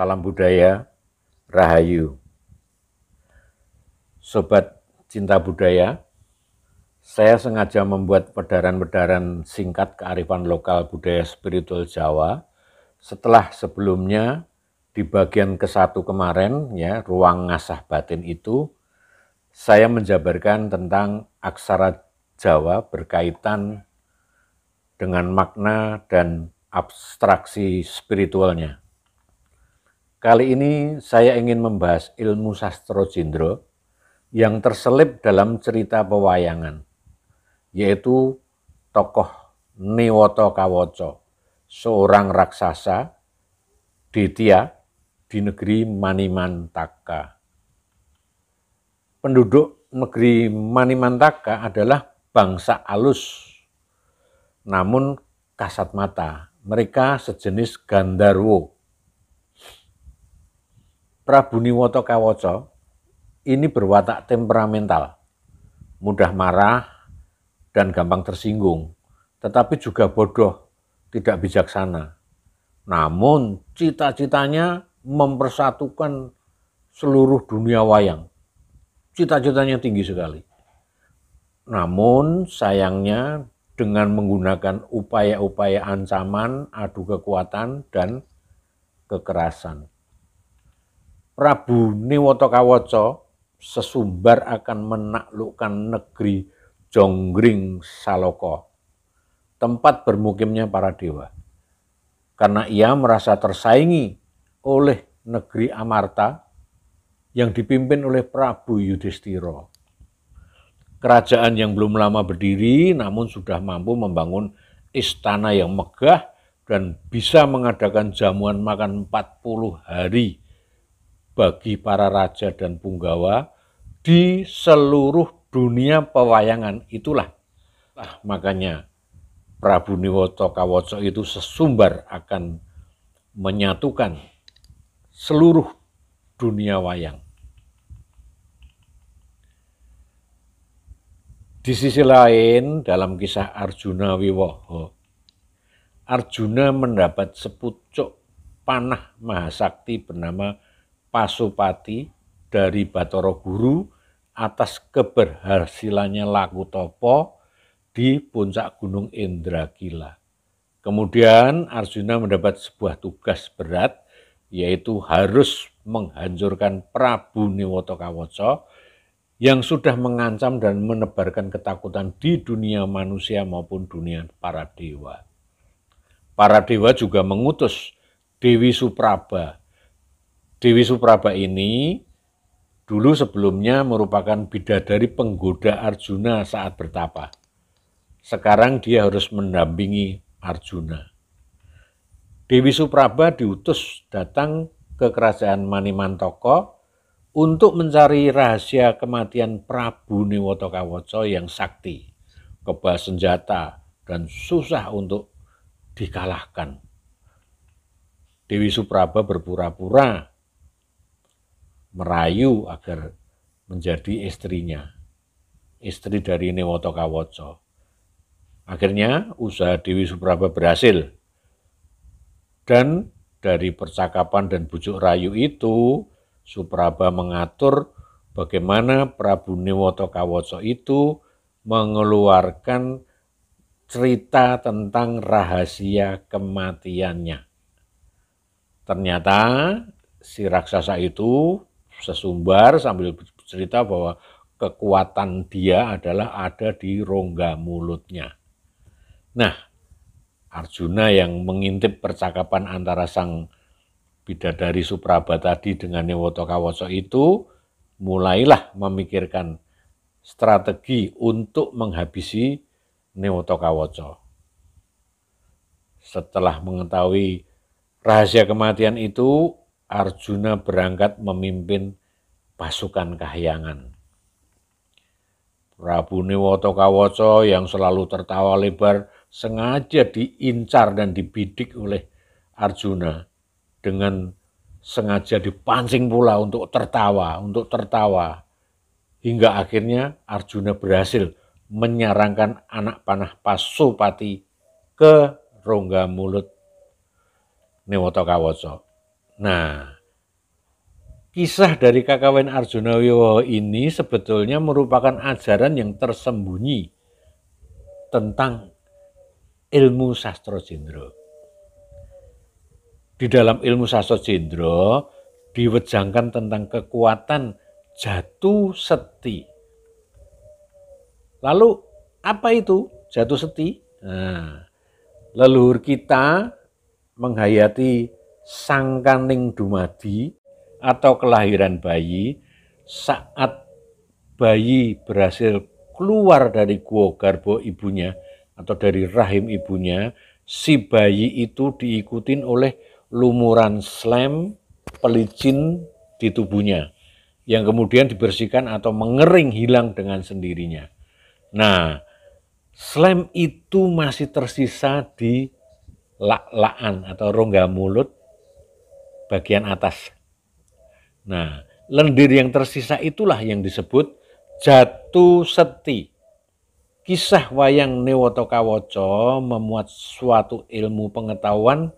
Salam budaya, Rahayu. Sobat cinta budaya, saya sengaja membuat pedaran-pedaran singkat kearifan lokal budaya spiritual Jawa setelah sebelumnya di bagian ke-1 kemarin, ya, ruang ngasah batin itu, saya menjabarkan tentang aksara Jawa berkaitan dengan makna dan abstraksi spiritualnya. Kali ini saya ingin membahas ilmu sastra Jendra yang terselip dalam cerita pewayangan, yaitu tokoh Niwata Kawaca, seorang raksasa Detya di negeri Manimantaka. Penduduk negeri Manimantaka adalah bangsa alus, namun kasat mata. Mereka sejenis Gandharwa. Prabu Niwata Kawaca ini berwatak temperamental, mudah marah dan gampang tersinggung, tetapi juga bodoh, tidak bijaksana. Namun cita-citanya mempersatukan seluruh dunia wayang. Cita-citanya tinggi sekali. Namun sayangnya dengan menggunakan upaya-upaya ancaman, adu kekuatan, dan kekerasan. Prabu Niwata Kawaca sesumbar akan menaklukkan negeri Jonggring Saloka, tempat bermukimnya para dewa. Karena ia merasa tersaingi oleh negeri Amarta yang dipimpin oleh Prabu Yudhistira. Kerajaan yang belum lama berdiri namun sudah mampu membangun istana yang megah dan bisa mengadakan jamuan makan 40 hari bagi para raja dan punggawa di seluruh dunia pewayangan. Itulah makanya Prabu Niwata Kawaca itu sesumbar akan menyatukan seluruh dunia wayang. Di sisi lain, dalam kisah Arjuna Wiwaha, Arjuna mendapat sepucuk panah mahasakti bernama Pasupati dari Bathara Guru atas keberhasilannya laku topo di puncak gunung Indragila. Kemudian Arjuna mendapat sebuah tugas berat, yaitu harus menghancurkan Prabu Niwata Kawaca yang sudah mengancam dan menebarkan ketakutan di dunia manusia maupun dunia para dewa. Para dewa juga mengutus Dewi Supraba. Dewi Supraba ini dulu sebelumnya merupakan bidadari penggoda Arjuna saat bertapa. Sekarang dia harus mendampingi Arjuna. Dewi Supraba diutus datang ke kerajaan Manimantaka untuk mencari rahasia kematian Prabu Niwata Kawaca yang sakti, kebal senjata, dan susah untuk dikalahkan. Dewi Supraba berpura-pura merayu agar menjadi istrinya, istri dari Niwata Kawaca. Akhirnya usaha Dewi Supraba berhasil. Dan dari percakapan dan bujuk rayu itu, Supraba mengatur bagaimana Prabu Niwata Kawaca itu mengeluarkan cerita tentang rahasia kematiannya. Ternyata si raksasa itu sesumbar sambil bercerita bahwa kekuatan dia adalah ada di rongga mulutnya. Nah, Arjuna yang mengintip percakapan antara sang bidadari Supraba tadi dengan Niwata Kawaca itu mulailah memikirkan strategi untuk menghabisi Niwata Kawaca. Setelah mengetahui rahasia kematian itu, Arjuna berangkat memimpin pasukan kahyangan. Prabu Niwata Kawaca yang selalu tertawa lebar sengaja diincar dan dibidik oleh Arjuna dengan sengaja dipancing pula untuk tertawa. Hingga akhirnya Arjuna berhasil menyarangkan anak panah Pasupati ke rongga mulut Niwata Kawaca. Nah, Kisah dari Kakawin Arjuna Wiwaha ini sebetulnya merupakan ajaran yang tersembunyi tentang ilmu sastra Jendra. Di dalam ilmu sastra Jendra diwejangkan tentang kekuatan jatu seti. Lalu apa itu jatu seti? Nah, leluhur kita menghayati sangkaning dumadi atau kelahiran bayi. Saat bayi berhasil keluar dari gua garbo ibunya atau dari rahim ibunya, si bayi itu diikutin oleh lumuran slem pelicin di tubuhnya yang kemudian dibersihkan atau mengering hilang dengan sendirinya. Nah, slem itu masih tersisa di lak-lakan atau rongga mulut bagian atas. Nah, lendir yang tersisa itulah yang disebut jatu seti. Kisah wayang Newata Kawaca memuat suatu ilmu pengetahuan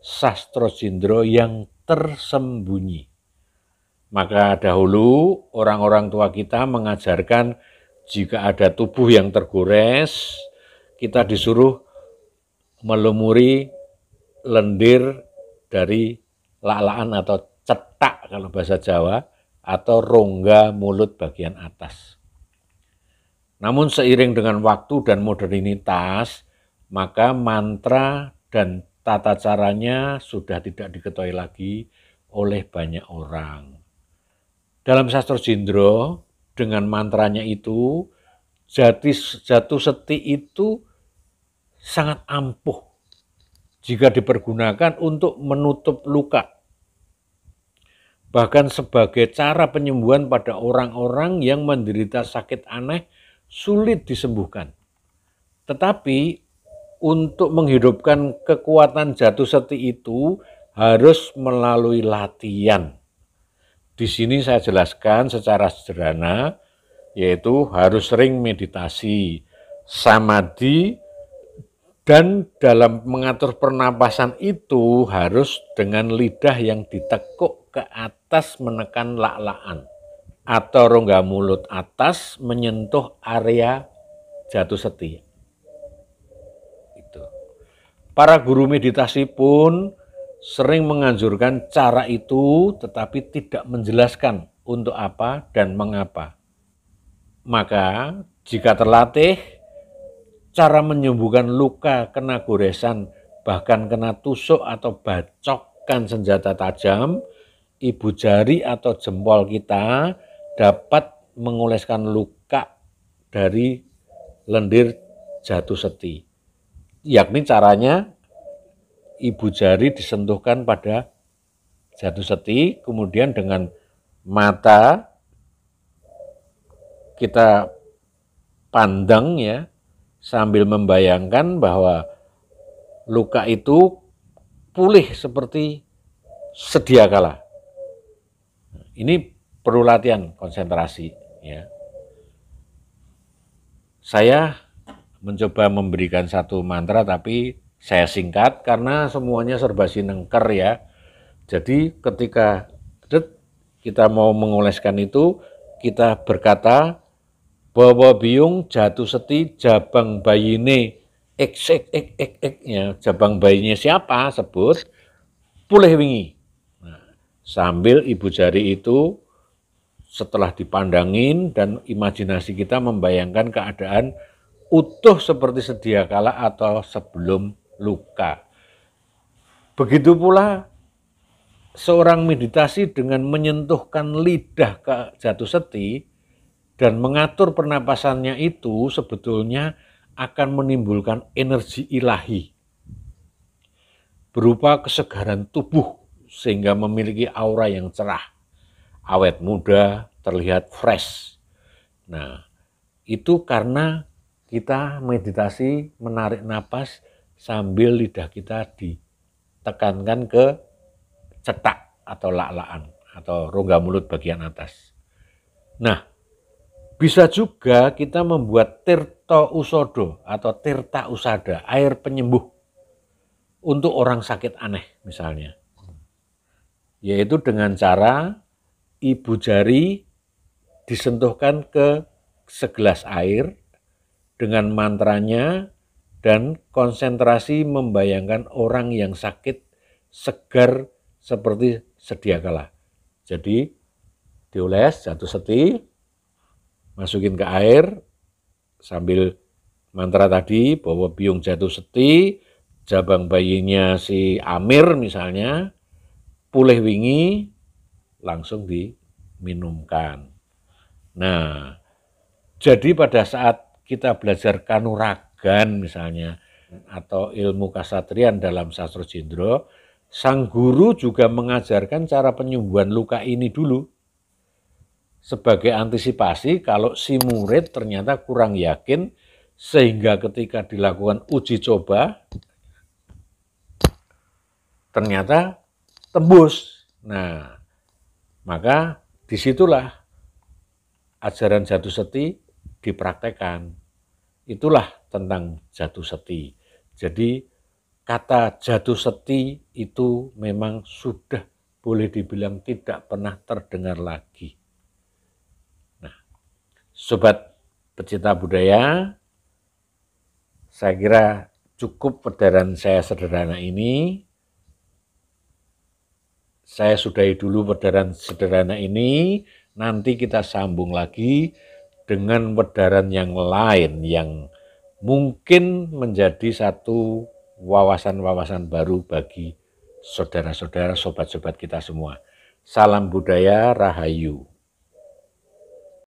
sastra Jendra yang tersembunyi. Maka dahulu orang-orang tua kita mengajarkan jika ada tubuh yang tergores, kita disuruh melumuri lendir dari lak-lakan atau cetak kalau bahasa Jawa, atau rongga mulut bagian atas. Namun seiring dengan waktu dan modernitas, maka mantra dan tata caranya sudah tidak diketahui lagi oleh banyak orang. Dalam sastra Jendra, dengan mantranya itu, jatu seti itu sangat ampuh jika dipergunakan untuk menutup luka. Bahkan sebagai cara penyembuhan pada orang-orang yang menderita sakit aneh sulit disembuhkan. Tetapi untuk menghidupkan kekuatan jatu seti itu harus melalui latihan. Di sini saya jelaskan secara sederhana, yaitu harus sering meditasi, samadhi, dan dalam mengatur pernapasan itu harus dengan lidah yang ditekuk ke atas menekan lak-lakan atau rongga mulut atas menyentuh area jatu seti. Itu. Para guru meditasi pun sering menganjurkan cara itu tetapi tidak menjelaskan untuk apa dan mengapa. Maka jika terlatih, cara menyembuhkan luka kena goresan, bahkan kena tusuk atau bacokkan senjata tajam, ibu jari atau jempol kita dapat mengoleskan luka dari lendir jatu seti. Yakni caranya ibu jari disentuhkan pada jatu seti, kemudian dengan mata kita pandang ya, sambil membayangkan bahwa luka itu pulih seperti sedia kala. Ini perlu latihan konsentrasi ya. Saya mencoba memberikan satu mantra tapi saya singkat karena semuanya serba sinengker ya. Jadi ketika kita mau mengoleskan itu, kita berkata bahwa biung jatu seti jabang bayine ya, jabang bayinya siapa sebut pulih wingi. Nah, sambil ibu jari itu setelah dipandangin dan imajinasi kita membayangkan keadaan utuh seperti sedia kala atau sebelum luka. Begitu pula seorang meditasi dengan menyentuhkan lidah ke jatu seti dan mengatur pernapasannya itu sebetulnya akan menimbulkan energi ilahi berupa kesegaran tubuh sehingga memiliki aura yang cerah, awet muda, terlihat fresh. Nah, itu karena kita meditasi menarik napas sambil lidah kita ditekankan ke cetak atau lak-lakan atau rongga mulut bagian atas. Nah, bisa juga kita membuat tirta usodo atau tirta usada, air penyembuh untuk orang sakit aneh misalnya. Yaitu dengan cara ibu jari disentuhkan ke segelas air dengan mantranya dan konsentrasi membayangkan orang yang sakit segar seperti sedia kala. Jadi dioles jatuh seti, masukin ke air sambil mantra tadi bahwa biung jatuh seti, jabang bayinya si Amir misalnya, pulih wingi, langsung diminumkan. Nah, jadi pada saat kita belajar kanuragan misalnya, atau ilmu kasatrian dalam sastra Jendra, sang guru juga mengajarkan cara penyembuhan luka ini dulu. Sebagai antisipasi kalau si murid ternyata kurang yakin, sehingga ketika dilakukan uji coba, ternyata tembus. Nah, maka disitulah ajaran jatuh seti dipraktekkan. Itulah tentang jatuh seti. Jadi kata jatuh seti itu memang sudah boleh dibilang tidak pernah terdengar lagi. Nah, sobat pecinta budaya, saya kira cukup perdaran saya sederhana ini. Saya sudahi dulu perdaran sederhana ini, nanti kita sambung lagi dengan pedaran yang lain yang mungkin menjadi satu wawasan-wawasan baru bagi saudara-saudara, sobat-sobat kita semua. Salam budaya, Rahayu.